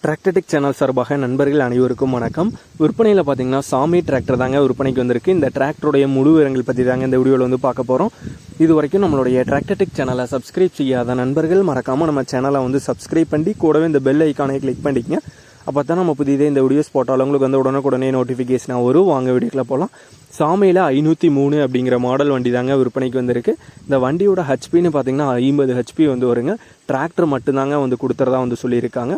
Tractor Tech channel சார்பாக நண்பர்கள் அனைவருக்கும் வணக்கம். விற்பனையில் பார்த்தீங்கன்னா சாமி டிராக்டர் தாங்க விற்பனைக்கு வந்திருக்கு. இந்த டிராக்டருடைய முழு விவரங்கள் பற்றி தாங்க இந்த வீடியோவில் வந்து பார்க்க போகிறோம். இது வரைக்கும் நம்மளுடைய டிராக்டர்டெக் சேனலை சப்ஸ்கிரைப் செய்யாத நண்பர்கள் மறக்காமல் நம்ம சேனலை வந்து சப்ஸ்கிரைப் பண்ணி கூடவே இந்த பெல் ஐக்கானை கிளிக் பண்ணிக்கங்க. அப்போ தான் நம்ம புதியதே இந்த வீடியோஸ் போட்டாலும் உங்களுக்கு வந்து உடனே நோட்டிஃபிகேஷனாக வரும். வாங்க வீடியோக்குள்ள போகலாம். சாமியில் 503 அப்படிங்கிற மாடல் வண்டி தாங்க விற்பனைக்கு வந்திருக்கு. இந்த வண்டியோட ஹெச்பின்னு பார்த்தீங்கன்னா 50 ஹெச்பி வந்து வருங்க. டிராக்டர் மட்டும்தாங்க வந்து கொடுத்துறதா வந்து சொல்லியிருக்காங்க.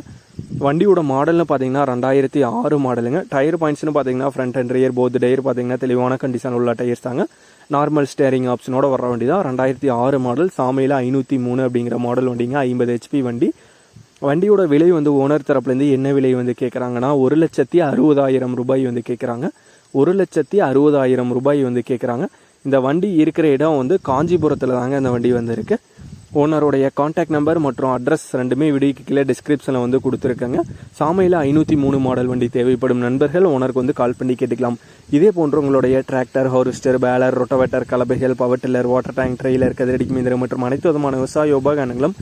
வண்டியோட மாடல்னு பார்த்தீங்கன்னா 2006 மாடலுங்க. டயர் பாயிண்ட்ஸ்னு பார்த்தீங்கன்னா front and rear both tyre பார்த்தீங்கன்னா தெளிவான கண்டிஷன் உள்ள டயர்ஸ் தாங்க. நார்மல் ஸ்டேரிங் ஆப்ஷனோட வர வண்டி தான். 2006 மாடல் சாமியில் 503 அப்படிங்கிற மாடல் வண்டிங்க. 50 ஹெச்பி வண்டி. வண்டியோட விலை வந்து ஓனர் தரப்புலேருந்து என்ன விலை வந்து கேட்குறாங்கன்னா 1,60,000 ரூபாய் வந்து கேட்குறாங்க. 1,60,000 ரூபாய் வந்து கேட்குறாங்க. இந்த வண்டி இருக்கிற இடம் வந்து காஞ்சிபுரத்தில் தாங்க இந்த வண்டி வந்து இருக்கு. ஓனருடைய கான்டாக்ட் நம்பர் மற்றும் அட்ரஸ் ரெண்டுமே வீடியோக்கு கீழே டிஸ்கிரிப்ஷனில் வந்து கொடுத்துருக்கேங்க. சாமியில் 503 மாடல் வண்டி தேவைப்படும் நண்பர்கள் ஓனருக்கு வந்து கால் பண்ணி கேட்டுக்கலாம். இதே போன்று உங்களுடைய டிராக்டர், ஹார்வெஸ்டர், பேலர், ரொட்டவேட்டர், கலப்பைகள், power tiller, water tank, trailer, கதிரடி மீந்திரம் மற்றும் அனைத்து விதமான விவசாய உபகரணங்களும்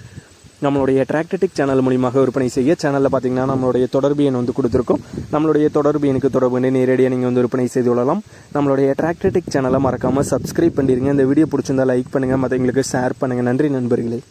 நம்மளுடைய டிராக்டர்டெக் சேனல் மூலியமாக விற்பனை செய்ய சேனலில் பார்த்தீங்கன்னா நம்மளுடைய தொடர்பு எண் வந்து கொடுத்துருக்கோம். நம்மளுடைய தொடர்பு எனக்கு தொடர்பு பண்ணி நேரடியாக நீங்கள் வந்து விற்பனை செய்து கொள்ளலாம். நம்மளுடைய டிராக்டர்டெக் சேனலை மறக்காமல் சப்ஸ்கிரைப் பண்ணிடுங்க. இந்த வீடியோ பிடிச்சிருந்தா லைக் பண்ணுங்கள், மற்றவங்களுக்கு ஷேர் பண்ணுங்கள். நன்றி நண்பர்களே.